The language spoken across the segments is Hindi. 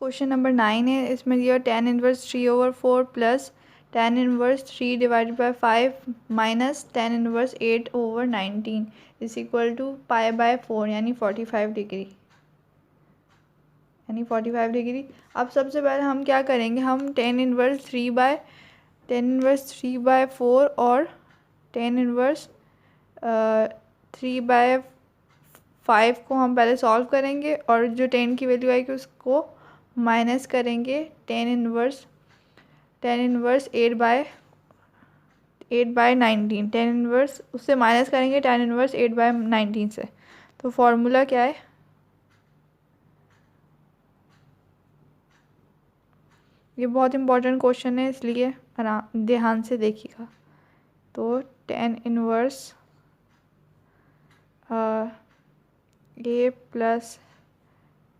क्वेश्चन नंबर 9 है, इसमें दिया tan inverse 3/4 plus tan inverse 3 divided by 5 minus tan inverse 8/19 is equal to π/4 यानी 45 डिग्री। अब सबसे पहले हम क्या करेंगे, हम tan इनवर्स 3/4 और tan इनवर्स 3/5 को हम पहले सॉल्व करेंगे और जो tan की वैल्यू आएगी उसको माइनस करेंगे tan इनवर्स 8/19 tan इनवर्स उससे माइनस करेंगे tan इनवर्स 8/19 से। तो फॉर्मूला क्या है, ये बहुत इंपॉर्टेंट क्वेश्चन है इसलिए आराम ध्यान से देखिएगा। तो tan inverse A plus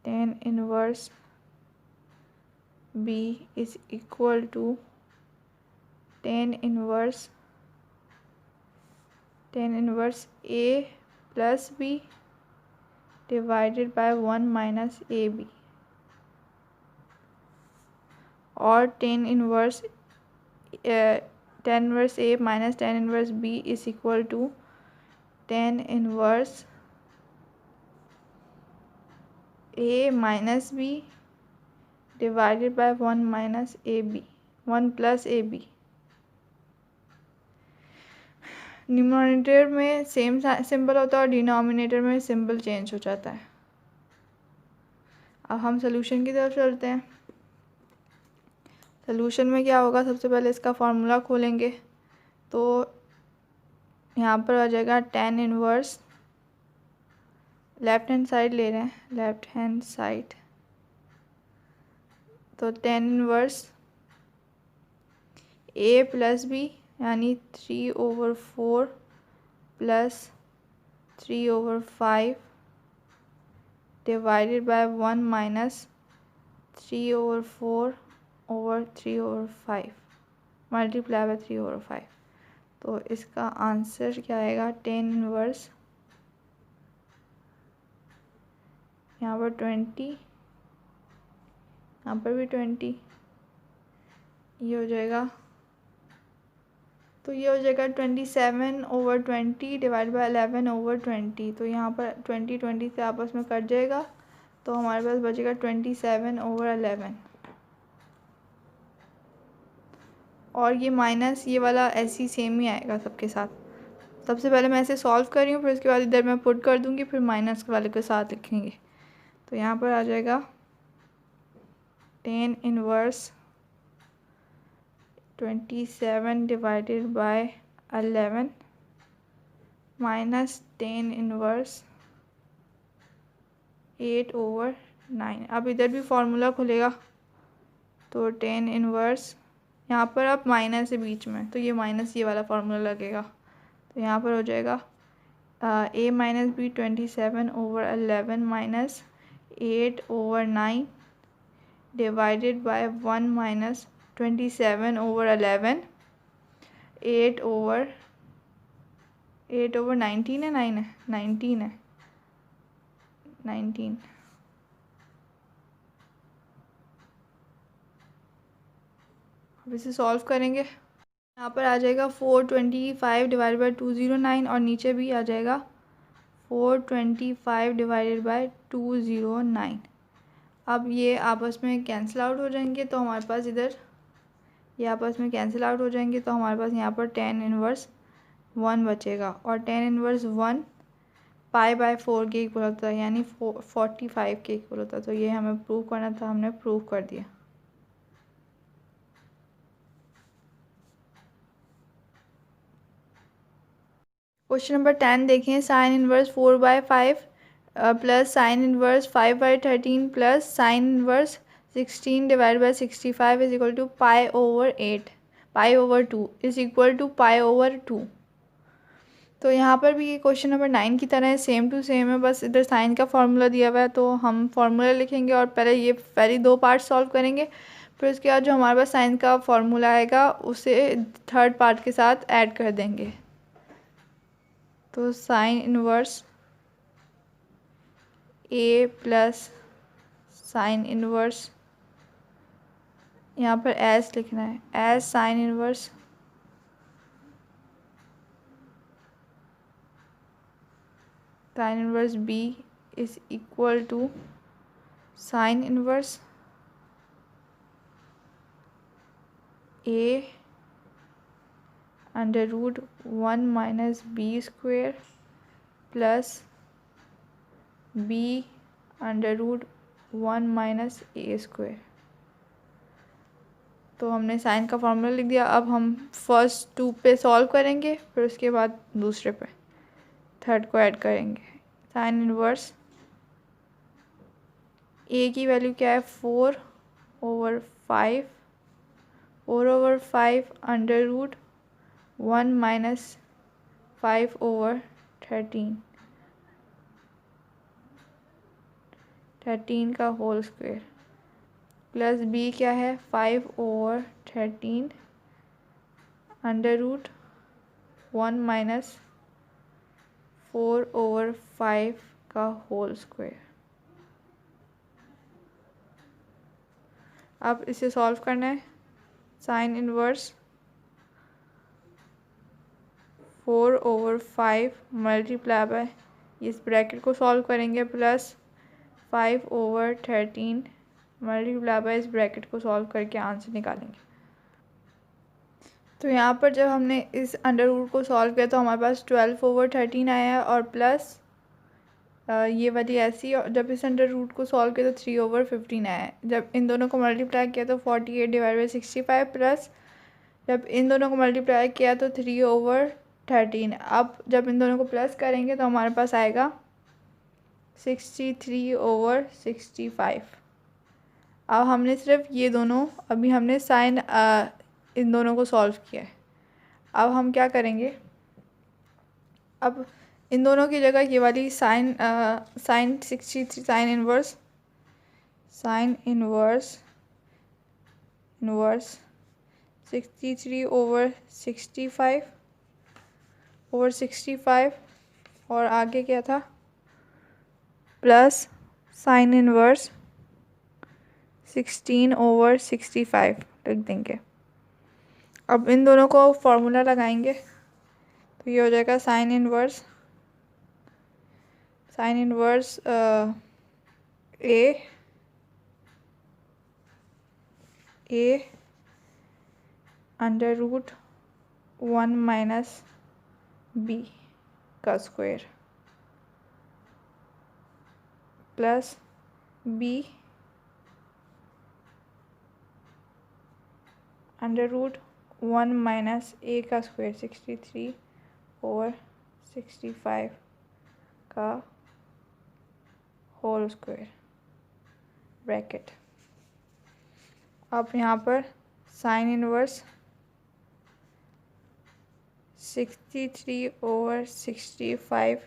tan inverse B is equal to tan inverse A plus B divided by 1 minus A B, और tan inverse A minus tan inverse B is equal to tan inverse A minus B divided by 1 minus A B 1 plus A B. Numerator में सेम सिंबल होता है और डिनोमिनेटर में सिंबल चेंज हो जाता है। अब हम सोल्यूशन की तरफ चलते हैं। सोल्यूशन में क्या होगा, सबसे पहले इसका फार्मूला खोलेंगे तो यहाँ पर आ जाएगा tan inverse, left hand side ले रहे हैं, लेफ्ट हैंड साइड, तो tan inverse A plus B यानी 3/4 plus 3/5 divided by 1 minus 3/4/3/5 multiply by 3/5। तो इसका आंसर क्या आएगा, tan इनवर्स यहाँ पर 20, यहाँ पर भी 20, ये हो जाएगा, तो ये हो जाएगा 27/20 डिवाइड बाय 11/20। तो यहाँ पर 20 से आपस में कट जाएगा तो हमारे पास बचेगा 27/11, और ये माइनस ये वाला ऐसे ही सेम ही आएगा सबके साथ। सबसे पहले मैं ऐसे सॉल्व कर रही हूँ, फिर उसके बाद इधर मैं पुट कर दूँगी, फिर माइनस वाले के साथ लिखेंगे। तो यहाँ पर आ जाएगा tan inverse 27 divided by 11 minus tan inverse 8/9। अब इधर भी फार्मूला खुलेगा तो tan इनवर्स यहाँ पर अब माइनस है बीच में, तो ये माइनस ये वाला फार्मूला लगेगा। तो यहाँ पर हो जाएगा a minus B 27/11 minus 8/9 divided by 1 minus 27/11 8/19 है, 9 है, 19 है, 19। अब इसे सॉल्व करेंगे, यहाँ पर आ जाएगा 425 डिवाइडेड बाय 209 और नीचे भी आ जाएगा 425 डिवाइडेड बाय 209। अब ये आपस में कैंसिल आउट हो जाएंगे तो हमारे पास इधर ये आपस में कैंसिल आउट हो जाएंगे तो हमारे पास यहाँ पर tan इनवर्स 1 बचेगा, और tan इनवर्स 1 π/4 के इक्वल होता है यानी 45 के इक्वल होता है। तो ये हमें प्रूव करना था, हमने प्रूव कर दिया। क्वेश्चन नंबर 10 देखें, sine inverse 4/5 plus sine inverse 5/13 plus sine inverse 16 divide by 65 is equal to π/2 is equal to π/2। तो यहाँ पर भी ये क्वेश्चन नंबर 9 की तरह सेम टू सेम है, बस इधर साइन का फार्मूला दिया हुआ है तो हम फार्मूला लिखेंगे और पहले दो पार्ट सॉल्व करेंगे, फिर उसके बाद जो हमारे पास साइन का फार्मूला आएगा उसे थर्ड पार्ट के साथ ऐड कर देंगे। तो sine inverse A plus sine inverse यहाँ पर एस लिखना है, S sine inverse B is equal to sine inverse A under root 1 minus B square plus B under root 1 minus A square. तो हमने साइन का फॉर्मूला लिख दिया। अब हम फर्स्ट 2 पे सॉल्व करेंगे, फिर उसके बाद दूसरे पे थर्ड को ऐड करेंगे। साइन इनवर्स ए की वैल्यू क्या है 4/5 अंडर रूट 1 माइनस 5/13 का होल स्क्वेयर प्लस बी क्या है 5/13 अंडर रूट 1 माइनस 4/5 का होल स्क्वेयर। अब इसे सॉल्व करना है। साइन इनवर्स 4/5 मल्टीप्लाई बाय, इस ब्रैकेट को सॉल्व करेंगे, प्लस 5/13 मल्टीप्लाई बाय इस ब्रैकेट को सॉल्व करके आंसर निकालेंगे। तो यहाँ पर जब हमने इस अंडर रूट को सॉल्व किया तो हमारे पास 12/13 आया है और प्लस ये वाली ऐसी, और जब इस अंडर रूट को सॉल्व किया तो 3/15 आया है। जब इन दोनों को मल्टीप्लाई किया तो 48/65 प्लस जब इन दोनों को मल्टीप्लाई किया तो 3/13। अब जब इन दोनों को प्लस करेंगे तो हमारे पास आएगा 63/65। अब हमने सिर्फ ये दोनों, अभी हमने साइन इन दोनों को सॉल्व किया है। अब हम क्या करेंगे, अब इन दोनों की जगह ये वाली साइन 63 साइन इनवर्स 63/65 और आगे क्या था प्लस साइन इनवर्स 16/65 लिख देंगे। अब इन दोनों को फॉर्मूला लगाएंगे तो ये हो जाएगा sine inverse A under root 1 minus B का square plus B under root 1 minus A का स्क्वायर 63/65 का होल स्क्वायर ब्रैकेट। अब यहाँ पर साइन इनवर्स 63/65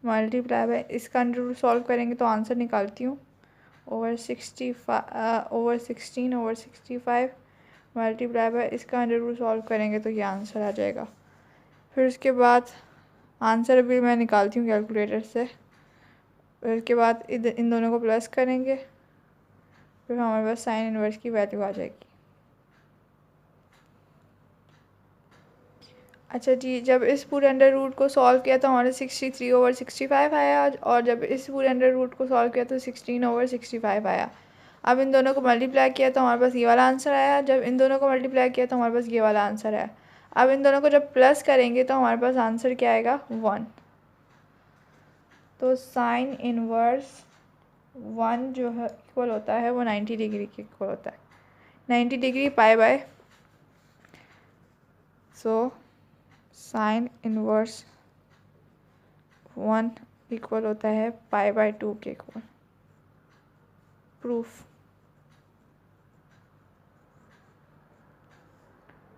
मल्टीप्लाई बाय, इसका अंडर रूट सॉल्व करेंगे तो आंसर निकालती हूँ, /16/65 मल्टीप्लाई बाय इसका अंडर रूट सॉल्व करेंगे तो ये आंसर आ जाएगा। फिर उसके बाद आंसर भी मैं निकालती हूँ कैलकुलेटर से। फिर उसके बाद इधर इन दोनों को प्लस करेंगे, फिर हमारे पास साइन इनवर्स की वैल्यू आ जाएगी। अच्छा जी, जब इस पूरे अंडर रूट को सॉल्व किया तो हमारे 63/65 आया और जब इस पूरे अंडर रूट को सॉल्व किया तो 16/65 आया। अब इन दोनों को मल्टीप्लाई किया तो हमारे पास ये वाला आंसर आया। जब इन दोनों को मल्टीप्लाई किया तो हमारे पास ये वाला आंसर आया। अब इन दोनों को जब प्लस करेंगे तो हमारे पास आंसर क्या आएगा 1। तो साइन इनवर्स 1 जो है इक्वल होता है वो 90 डिग्री के इक्वल होता है, 90 degree pi by, so sine inverse 1 equal होता है π/2 के इक्वल। प्रूफ,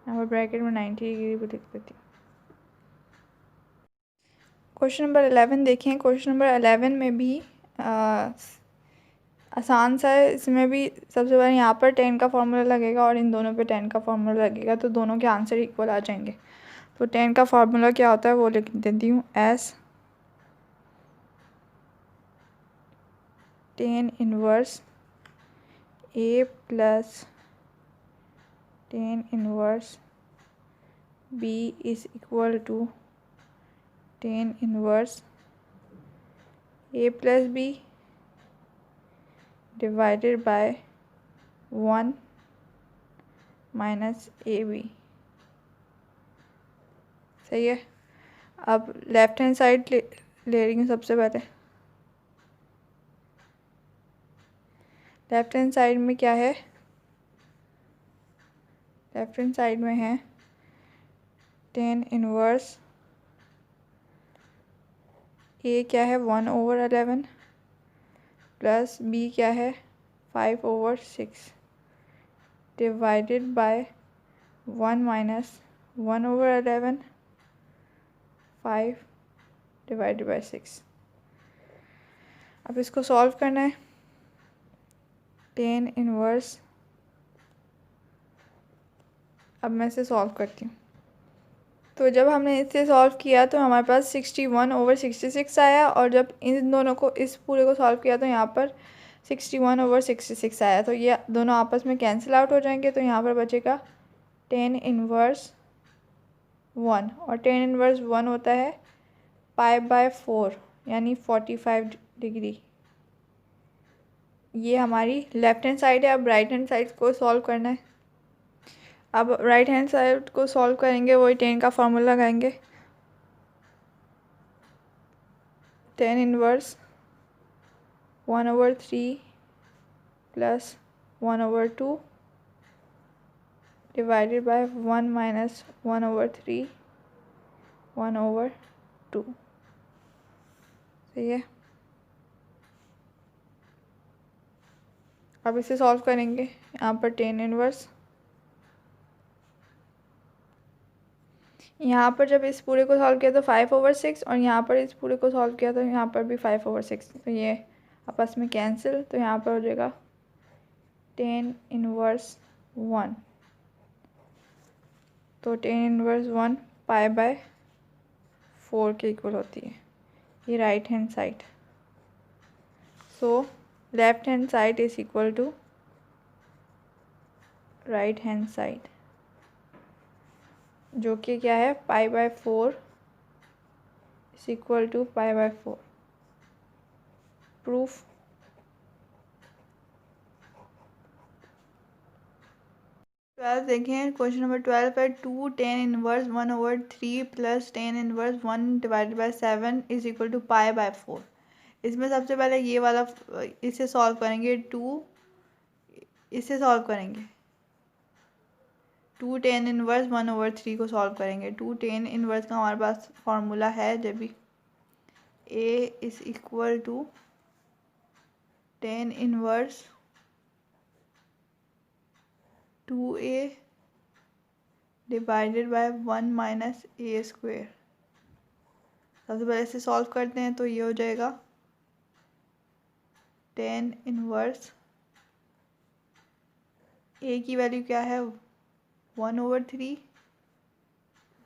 यहाँ पर ब्रैकेट में 90 डिग्री भी लिख देती हूँ। क्वेश्चन नंबर 11 देखें। क्वेश्चन नंबर 11 में भी आसान सा है। इसमें भी सबसे पहले यहाँ पर 10 का फॉर्मूला लगेगा और इन दोनों पे 10 का फॉर्मूला लगेगा, तो दोनों के आंसर इक्वल आ जाएंगे। तो 10 का फॉर्मूला क्या होता है वो लिख देती हूँ, S tan inverse A plus tan inverse b is equal to tan inverse a plus b divided by 1 minus A B. सही है। अब लेफ्ट हैंड साइड ले रही हूँ सबसे पहले। लेफ्ट हैंड साइड में क्या है? लेफ्ट हैंड साइड में है tan इनवर्स ए क्या है 1/11 प्लस बी क्या है 5/6 divided by 1 minus 1/11 5 divided by 6। अब इसको सॉल्व करना है। tan इनवर्स, अब मैं इसे सॉल्व करती हूँ। तो जब हमने इसे सॉल्व किया तो हमारे पास 61/66 आया, और जब इन दोनों को, इस पूरे को सॉल्व किया तो यहाँ पर 61/66 आया। तो ये दोनों आपस में कैंसिल आउट हो जाएंगे। तो यहाँ पर बचेगा tan इनवर्स 1, और tan इनवर्स 1 होता है π/4 यानी 45 डिग्री। ये हमारी लेफ्ट हैंड साइड है। अब राइट हैंड साइड को सॉल्व करना है। अब राइट हैंड साइड को सॉल्व करेंगे, वही tan का फॉर्मूला लगाएंगे। tan inverse 1/3 plus 1/2 divided by 1 minus 1/3 1/2। सही है। अब इसे सॉल्व करेंगे। यहाँ पर tan इनवर्स, यहाँ पर जब इस पूरे को सॉल्व किया तो 5/6, और यहाँ पर इस पूरे को सॉल्व किया तो यहाँ पर भी 5/6। तो ये आपस में कैंसिल। तो यहाँ पर हो जाएगा tan इनवर्स 1। तो tan इनवर्स 1 π/4 के इक्वल होती है। ये right hand side. So left hand side is equal to right hand side, जो कि क्या है π/4 इज इक्वल टू π/4। प्रूफ। देखें क्वेश्चन नंबर 12 है 2 tan inverse 1/3 plus tan inverse 1 divided by 7 is equal to π/4। इसमें सबसे पहले ये वाला इसे सॉल्व करेंगे। 2 इसे सॉल्व करेंगे। 2 tan इनवर्स 1/3 को सॉल्व करेंगे। 2 tan इनवर्स का हमारे पास फॉर्मूला है, जब भी a is equal to tan inverse 2a divided by 1 minus a square. सबसे पहले इसे सॉल्व करते हैं। तो ये हो जाएगा tan इनवर्स a की वैल्यू क्या है 1/3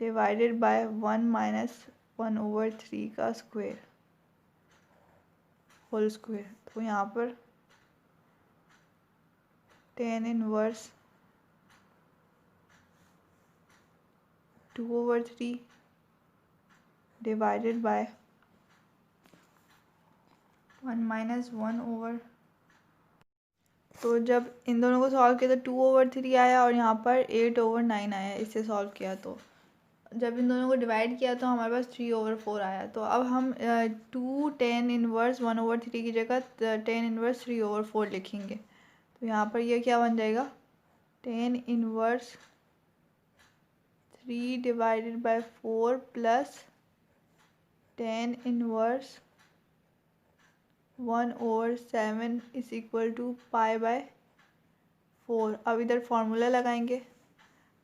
डिवाइडेड बाय 1 माइनस 1/3 का स्क्वेयर होल स्क्वेयर। तो यहाँ पर tan inverse 2/3 divided by 1 minus 1/। तो जब इन दोनों को सॉल्व किया तो 2/3 आया, और यहाँ पर 8/9 आया। इसे सॉल्व किया तो जब इन दोनों को डिवाइड किया तो हमारे पास 3/4 आया। तो अब हम 2 tan इनवर्स 1/3 की जगह tan इनवर्स 3/4 लिखेंगे। तो यहाँ पर ये क्या बन जाएगा tan inverse 3 divided by 4 plus tan inverse 1/7 is equal to π/4। अब इधर फार्मूला लगाएंगे।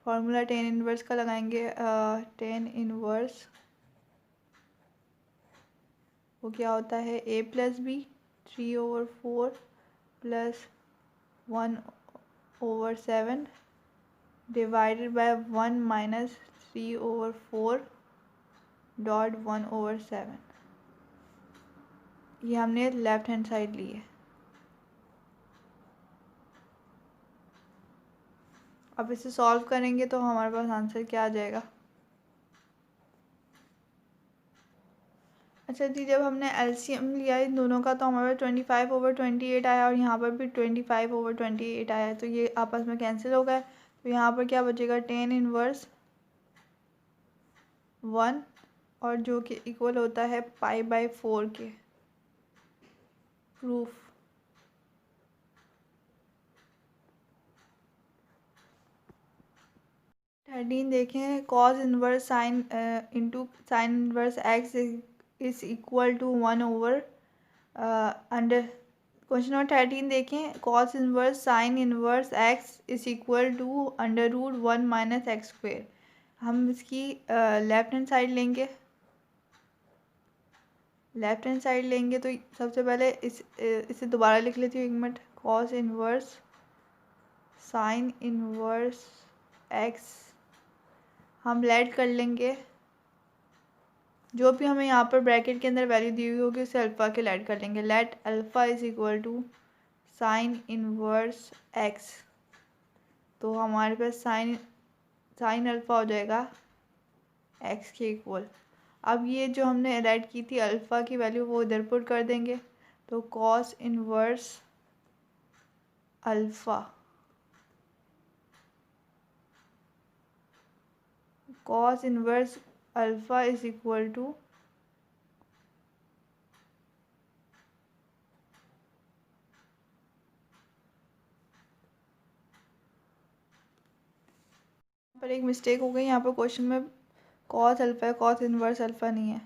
फार्मूला tan इनवर्स का लगाएंगे। tan इनवर्स वो क्या होता है a plus B 3/4 plus 1/7 divided by 1 minus 3/4 dot 1/7। ये हमने लेफ्ट हैंड साइड ली है। अब इसे सॉल्व करेंगे तो हमारे पास आंसर क्या आ जाएगा। अच्छा जी, जब हमने एलसीएम लिया इन दोनों का तो हमारे पास 25/28 आया और यहाँ पर भी 25/28 आया है, तो ये आपस में कैंसिल हो गए। तो यहाँ पर क्या बचेगा, tan इनवर्स 1 और जो कि इक्वल होता है π/4 के। प्रूफ। थर्टीन देखें, cos inverse sine into sine inverse x is equal to 1 under. Question number 13 देखें, cos inverse sine inverse x is equal to √1 minus x square. हम इसकी लेफ्ट हैंड साइड लेंगे। लेफ्ट हैंड साइड लेंगे तो सबसे पहले इसे दोबारा लिख लेती हूँ 1 minute. cos inverse sine inverse x हम लेट कर लेंगे, जो भी हमें यहाँ पर ब्रैकेट के अंदर वैल्यू दी हुई होगी उसे अल्फ़ा के लेट कर लेंगे। Let alpha is equal to sine inverse x, तो हमारे पास साइन अल्फ़ा हो जाएगा x के इक्वल। अब ये जो हमने ऐड की थी अल्फ़ा की वैल्यू वो इधर पुट कर देंगे, तो cos inverse alpha cos inverse alpha is equal to पर एक मिस्टेक हो गई यहाँ पर क्वेश्चन में, cos अल्फ़ा है, cos इनवर्स अल्फ़ा नहीं है,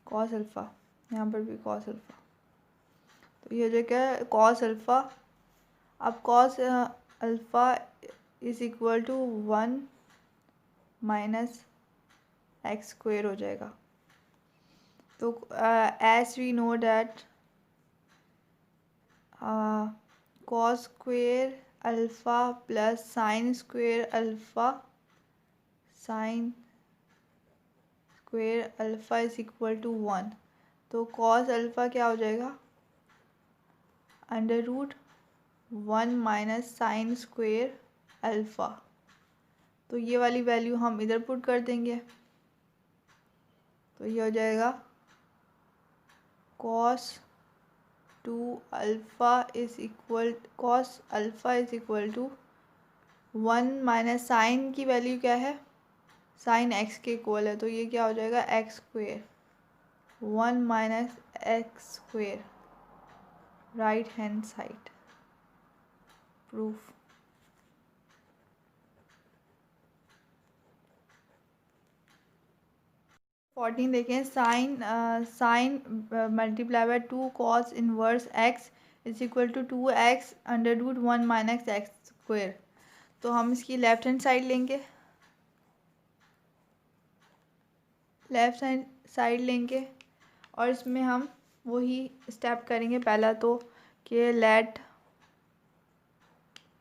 cos अल्फ़ा, यहाँ पर भी cos अल्फ़ा। तो ये जो क्या है cos अल्फ़ा। अब cos alpha is equal to 1 minus x square हो जाएगा। तो as we know that cos square alpha plus sine square alpha is equal to 1। तो cos अल्फ़ा क्या हो जाएगा, √1 माइनस साइन स्क्वेयर अल्फ़ा। तो ये वाली वैल्यू हम इधर पुट कर देंगे, तो ये हो जाएगा cos alpha is equal to 1 minus sine की वैल्यू क्या है, साइन x के इक्वल है, तो ये क्या हो जाएगा x square, 1 minus x square right hand side. Proof. 14 देखें, sine multiply by 2 cos inverse x is equal to 2x √1 minus x square. तो हम इसकी लेफ्ट हैंड साइड लेंगे, और इसमें हम वही स्टेप करेंगे पहला तो कि लेट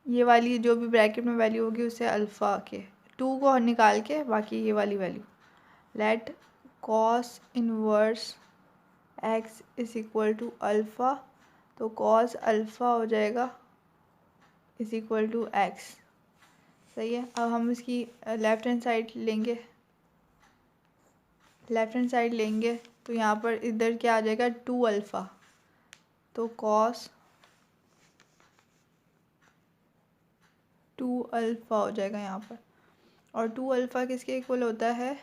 ये वाली जो भी ब्रैकेट में वैल्यू होगी उसे अल्फ़ा के 2 को निकाल के बाकी ये वाली value let cos inverse x is equal to alpha, तो cos अल्फ़ा हो जाएगा इज इक्वल टू x। सही है। अब हम इसकी लेफ्ट हैंड साइड लेंगे तो यहाँ पर इधर क्या आ जाएगा 2 अल्फ़ा, तो cos 2 अल्फ़ा हो जाएगा यहाँ पर। और 2 अल्फ़ा किसके इक्वल होता है,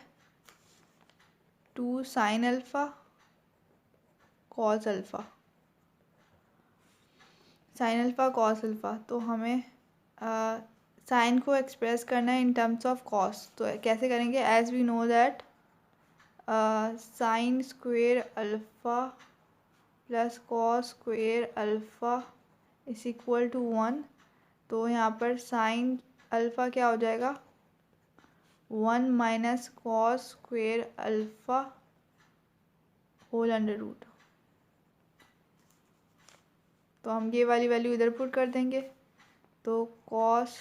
2 sine alpha cos alpha, sine alpha cos alpha. तो हमें साइन को एक्सप्रेस करना है इन टर्म्स ऑफ कॉस, तो कैसे करेंगे, as we know that sine square alpha plus cos square alpha is equal to 1। तो यहाँ पर साइन अल्फ़ा क्या हो जाएगा 1 minus cos square alpha whole under root. तो हम ये वाली वैल्यू इधर पुट कर देंगे, तो cos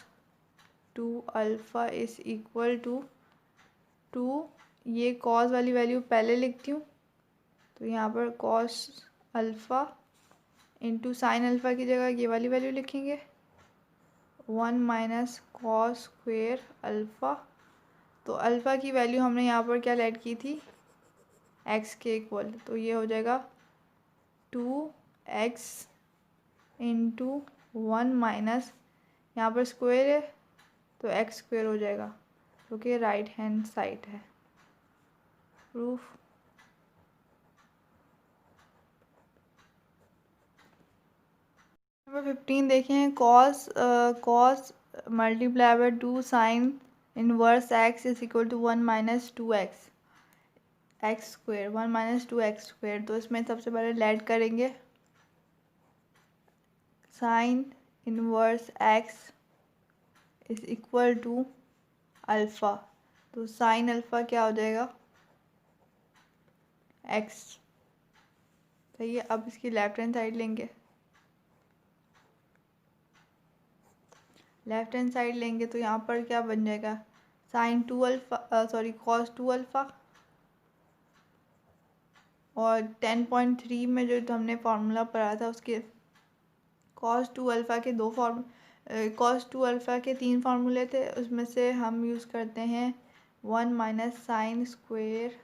2 alpha is equal to 2, ये cos वाली वैल्यू पहले लिखती हूँ, तो यहाँ पर cos alpha into sine alpha की जगह ये वाली वैल्यू लिखेंगे 1 माइनस कॉस स्क्वेयर अल्फ़ा। तो अल्फ़ा की वैल्यू हमने यहाँ पर क्या लेट की थी, x के इक्वल, तो ये हो जाएगा 2x इंटू 1 माइनस, यहाँ पर स्क्वायर है तो x स्क्वायर हो जाएगा, क्योंकि राइट हैंड साइड है। प्रूफ। नंबर 15 देखें, cos multiply by 2 sine inverse x is equal to 1 minus 2x x square, 1 minus 2x square. तो इसमें सबसे पहले लेट करेंगे sine inverse x is equal to alpha. तो साइन अल्फ़ा क्या हो जाएगा, x। सही है। अब इसकी लेफ्ट हैंड साइड लेंगे, लेफ्ट हैंड साइड लेंगे तो यहाँ पर क्या बन जाएगा, साइन 2 अल्फ़ा कॉस 2 अल्फ़ा, और 10.3 में जो हमने फार्मूला पढ़ा था उसके कॉस 2 अल्फ़ा के कॉस 2 अल्फ़ा के 3 फार्मूले थे, उसमें से हम यूज़ करते हैं 1 माइनस साइन स्क्वेयर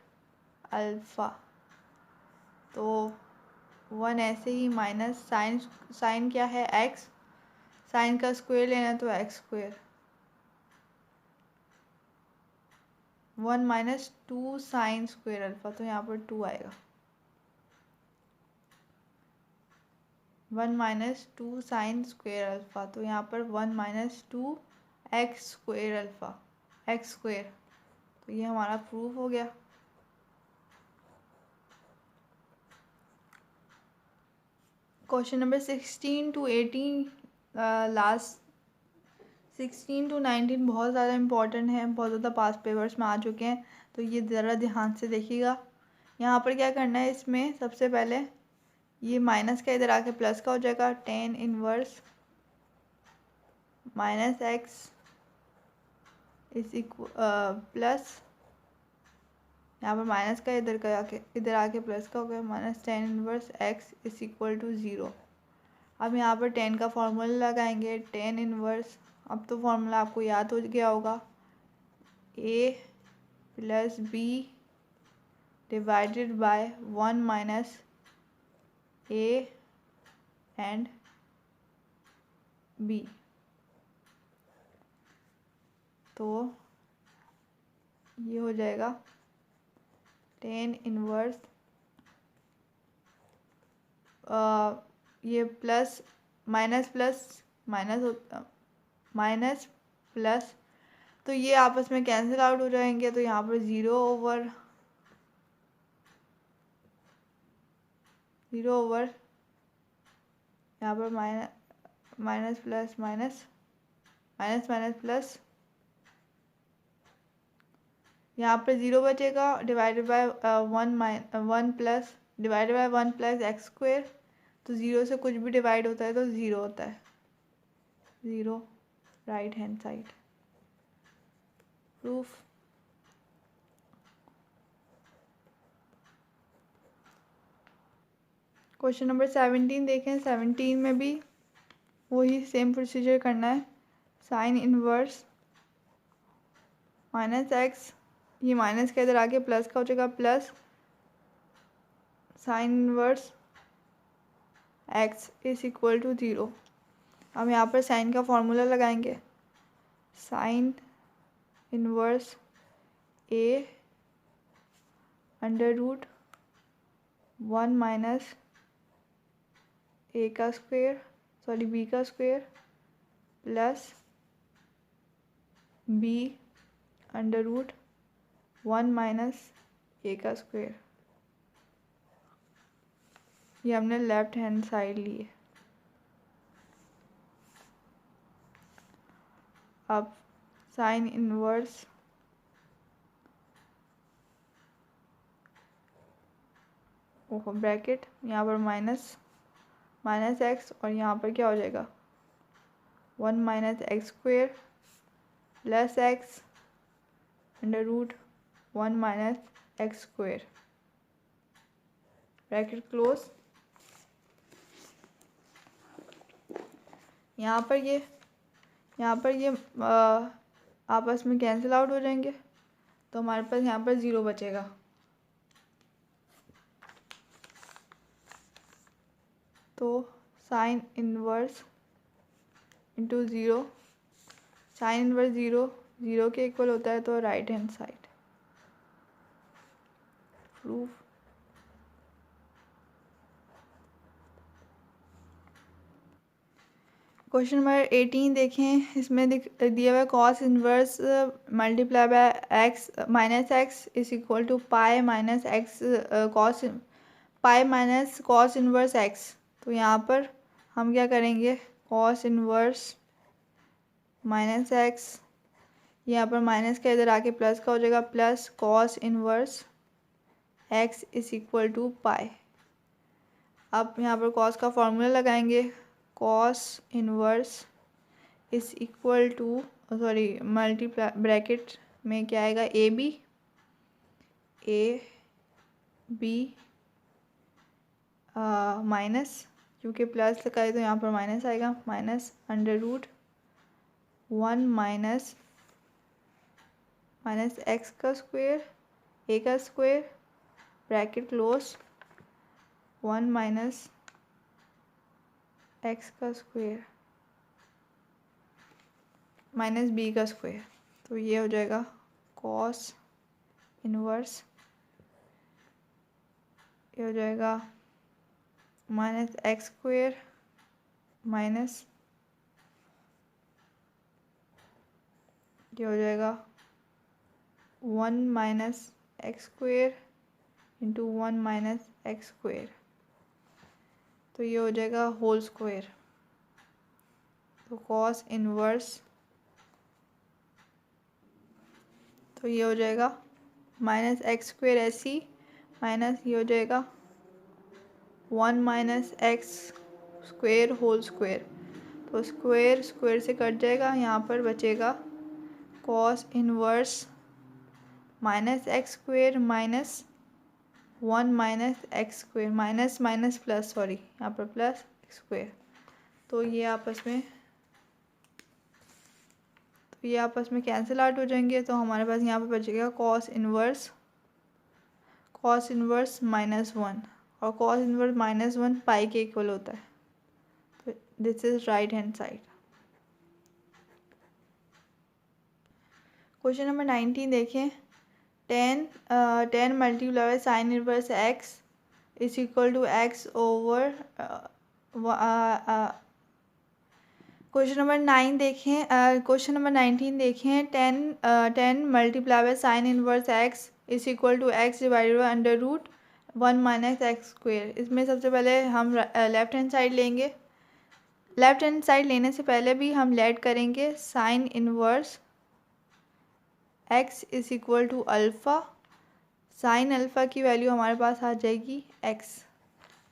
अल्फ़ा। तो 1 ऐसे ही माइनस साइन क्या है x, साइन का स्क्वायर लेना तो x square, 1 minus 2 sine square alpha, तो यहाँ पर 2 आएगा। 1 माइनस 2 साइन स्क्वायर अल्फ़ा, तो यहाँ पर 1 minus 2 x square alpha, x square. तो ये हमारा प्रूफ हो गया। Question number 16 to 18, last 16 to 19 बहुत ज़्यादा इम्पॉर्टेंट है, बहुत ज़्यादा पास पेपर्स में आ चुके हैं, तो ये ज़रा ध्यान से देखिएगा। यहाँ पर क्या करना है, इसमें सबसे पहले ये माइनस का इधर आके प्लस का हो जाएगा, tan inverse minus x is equal plus, यहाँ पर माइनस का इधर आके प्लस का हो गया, minus tan inverse x is equal to 0। अब यहाँ पर 10 का फॉर्मूला लगाएंगे, टेन इनवर्स, अब तो फॉर्मूला आपको याद हो गया होगा, a plus B divided by 1 minus a and b। तो ये हो जाएगा टेन इनवर्स, ये प्लस माइनस प्लस माइनस होता, माइनस प्लस, तो ये आपस में कैंसिल आउट हो जाएंगे, तो यहाँ पर 0 ओवर यहाँ पर minus plus minus minus minus plus, यहाँ पर 0 बचेगा, divided by 1 plus divided by 1 plus x square. तो 0 से कुछ भी डिवाइड होता है तो 0 होता है, 0 right hand side. Proof. Question number 17 देखें, 17 में भी वही सेम प्रोसीजर करना है, साइन इनवर्स माइनस एक्स, ये माइनस का इधर आके प्लस का हो जाएगा, plus sine inverse x is equal to 0। हम यहाँ पर साइन का फॉर्मूला लगाएंगे, sine inverse a under root 1 minus a का स्क्वायर b का square plus b under root 1 minus a का स्क्वायर। ये हमने लेफ्ट हैंड साइड ली है। अब साइन इनवर्स ब्रैकेट, यहाँ पर माइनस एक्स, और यहाँ पर क्या हो जाएगा 1 minus x square plus x under root 1 minus x square, bracket close. यहाँ पर ये यहाँ पर ये आपस में कैंसिल आउट हो जाएंगे, तो हमारे पास यहाँ पर 0 बचेगा। तो sine inverse into 0, sine inverse 0 के इक्वल होता है, तो right hand side. Proof. Question number 18 देखें, इसमें दिया हुआ है cos inverse multiply by x minus x is equal to pi minus x cos pi minus cos inverse x. तो यहाँ पर हम क्या करेंगे, कॉस इनवर्स माइनस एक्स, यहाँ पर माइनस का इधर आके प्लस का हो जाएगा, plus cos inverse x is equal to pi. अब यहाँ पर कॉस का फॉर्मूला लगाएंगे, cos inverse is equal to multiply bracket में क्या आएगा, ए बी माइनस, क्योंकि प्लस लगाए तो यहाँ पर माइनस आएगा, minus under root 1 minus x का स्क्वायर ए का square bracket close 1 minus x का स्क्वायर माइनस बी का स्क्वायर। तो ये हो जाएगा कॉस इनवर्स, ये हो जाएगा माइनस एक्स स्क्वायर माइनस, ये हो जाएगा 1 minus x square into 1 minus x square. तो ये हो जाएगा होल स्क्वायर। तो कॉस इनवर्स, तो ये हो जाएगा माइनस एक्स स्क्वायर ऐसी माइनस, ये हो जाएगा 1 minus x square whole square. तो स्क्वायर स्क्वायर से कट जाएगा, यहाँ पर बचेगा cos inverse minus x square minus 1 minus x square, minus minus plus, sorry यहाँ पर प्लस एक्स स्क्वायर। तो ये आपस में कैंसिल आउट हो जाएंगे। तो हमारे पास यहाँ पर बचेगा कॉस इनवर्स -1, और कॉस इनवर्स -1 पाई के इक्वल होता है। तो this is right hand side. Question number 19 देखें, 10 multiply by sine inverse x is equal to x over question number 9 देखें, क्वेश्चन नंबर 19 देखें, 10 multiply by sine inverse x is equal to x divided by under root 1 minus x square. इसमें सबसे पहले हम लेफ्ट हैंड साइड लेंगे। लेफ्ट हैंड साइड लेने से पहले भी हम लेट करेंगे sine inverse x is equal to alpha. Sine alpha की वैल्यू हमारे पास आ जाएगी एक्स।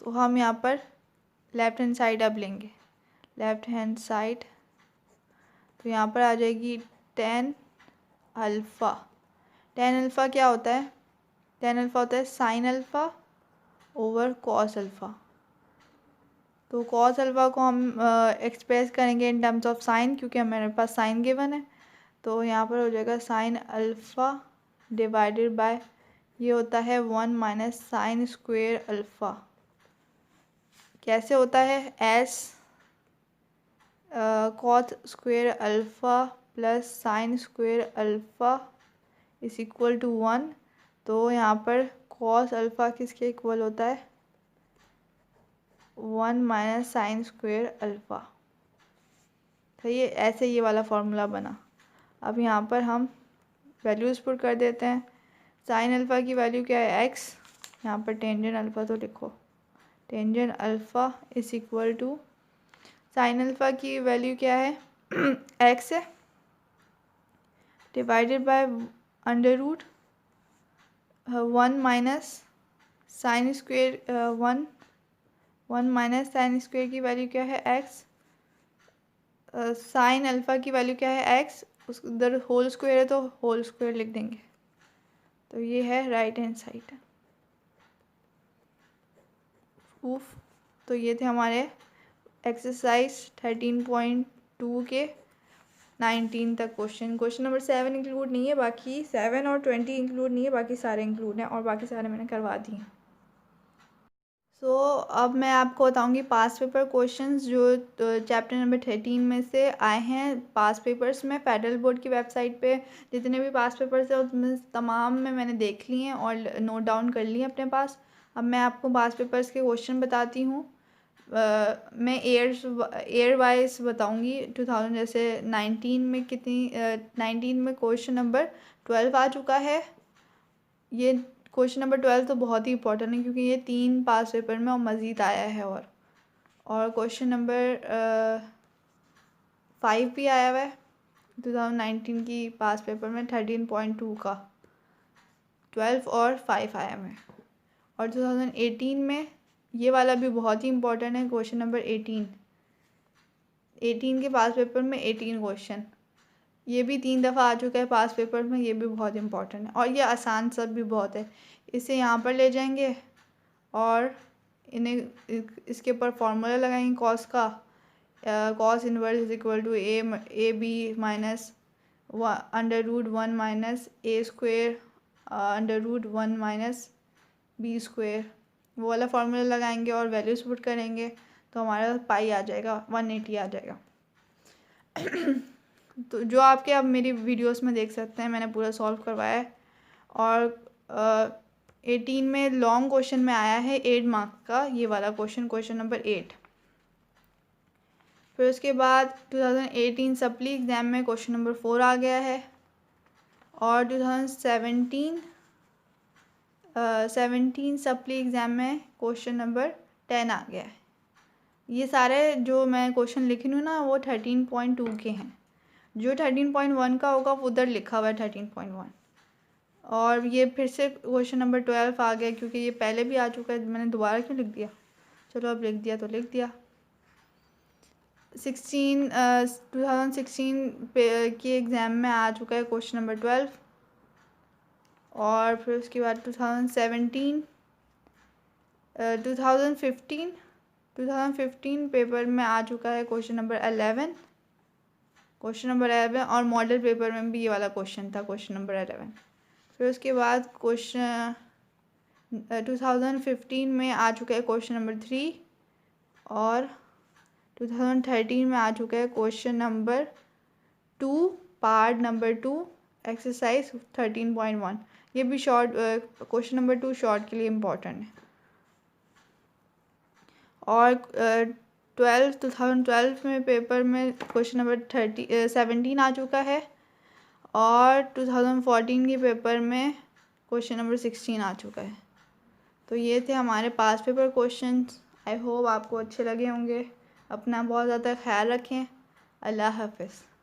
तो हम यहाँ पर लेफ्ट हैंड साइड अब लेंगे, लेफ्ट हैंड साइड। तो यहाँ पर आ जाएगी टेन अल्फ़ा। टेन अल्फ़ा क्या होता है, टेन अल्फ़ा होता है sine alpha over cos alpha. तो कॉस अल्फ़ा को हम एक्सप्रेस करेंगे इन टर्म्स ऑफ साइन, क्योंकि हमारे पास साइन गिवन है। तो यहाँ पर हो जाएगा साइन अल्फ़ा डिवाइडेड बाय, ये होता है 1 माइनस साइन स्क्वेयर अल्फ़ा। कैसे होता है, as cos square alpha plus sine square alpha is equal to 1। तो यहाँ पर कॉस अल्फ़ा किसके इक्वल होता है, 1 माइनस साइन स्क्वेयर अल्फ़ा। तो ये ऐसे ये वाला फॉर्मूला बना। अब यहाँ पर हम वैल्यूज़ पुट कर देते हैं। साइन अल्फ़ा की वैल्यू क्या है, एक्स। यहाँ पर टेंजेंट अल्फ़ा तो लिखो, tangent alpha is equal to sine alpha की वैल्यू क्या है एक्स है, divided by under root 1 minus sine square 1 minus sine square की वैल्यू क्या है एक्स। साइन अल्फ़ा की वैल्यू क्या है एक्स, उस उधर होल स्क्वायर है तो होल स्क्वायर लिख देंगे। तो ये है राइट हैंड साइड प्रूफ। तो ये थे हमारे एक्सरसाइज 13.2 के 19 तक क्वेश्चन नंबर 7 इंक्लूड नहीं है, बाकी 7 और 20 इंक्लूड नहीं है, बाकी सारे इंक्लूड हैं और बाकी सारे मैंने करवा दिए। अब मैं आपको बताऊंगी पास पेपर क्वेश्चंस जो चैप्टर नंबर 13 में से आए हैं पास पेपर्स में। फेडरल बोर्ड की वेबसाइट पे जितने भी पास पेपर्स हैं उसमें तमाम में मैंने देख लिए हैं और नोट डाउन कर लिए अपने पास। अब मैं आपको पास पेपर्स के क्वेश्चन बताती हूँ। मैं ईयर वाइज बताऊंगी 2000, जैसे 19 में क्वेश्चन नंबर 12 आ चुका है। ये क्वेश्चन नंबर 12 तो बहुत ही इंपॉर्टेंट है क्योंकि ये 3 पास पेपर में और मज़ीद आया है। और क्वेश्चन नंबर 5 भी आया हुआ है 2019 की पास पेपर में 13.2 का। 12 और 5 आया हुआ है। और 2018 में ये वाला भी बहुत ही इंपॉर्टेंट है, क्वेश्चन नंबर 18 के पास पेपर में 18 क्वेश्चन, ये भी 3 दफ़ा आ चुका है पास पेपर में। ये भी बहुत इंपॉर्टेंट है और ये आसान सब भी बहुत है। इसे यहाँ पर ले जाएंगे और इन्हें इसके ऊपर फार्मूला लगाएंगे कॉस का। Cos inverse is equal to a B minus √1 minus A square √1 minus B square, वो वाला फार्मूला लगाएंगे और वैल्यूज पुट करेंगे तो हमारे पास पाई आ जाएगा 180 आ जाएगा। तो जो आपके अब मेरी वीडियोस में देख सकते हैं मैंने पूरा सॉल्व करवाया है। और 18 में लॉन्ग क्वेश्चन में आया है 8 मार्क्स का ये वाला क्वेश्चन नंबर 8। फिर उसके बाद 2018 सप्ली एग्ज़ाम में क्वेश्चन नंबर 4 आ गया है। और 2017 सप्ली एग्ज़ाम में क्वेश्चन नंबर 10 आ गया है। ये सारे जो मैं क्वेश्चन लिख रही हूँ ना वो 13.2 के हैं। जो 13.1 का होगा वो उधर लिखा हुआ है 13.1। और ये फिर से क्वेश्चन नंबर 12 आ गया क्योंकि ये पहले भी आ चुका है, मैंने दोबारा क्यों लिख दिया, चलो अब लिख दिया तो लिख दिया। 2016 के एग्ज़ाम में आ चुका है क्वेश्चन नंबर 12। और फिर उसके बाद 2015 पेपर में आ चुका है क्वेश्चन नंबर 11। और मॉडल पेपर में भी ये वाला क्वेश्चन था क्वेश्चन नंबर 11। फिर उसके बाद 2015 में आ चुका है क्वेश्चन नंबर 3 और 2013 में आ चुका है question number 2 part number 2 exercise 13.1। ये भी शॉर्ट क्वेश्चन नंबर 2 शॉर्ट के लिए इम्पोर्टेंट है। और 2012 में पेपर में क्वेश्चन नंबर 17 आ चुका है। और 2014 के पेपर में क्वेश्चन नंबर 16 आ चुका है। तो ये थे हमारे पास पेपर क्वेश्चंस। आई होप आपको अच्छे लगे होंगे। अपना बहुत ज़्यादा ख्याल रखें। अल्लाह हाफ़िज़।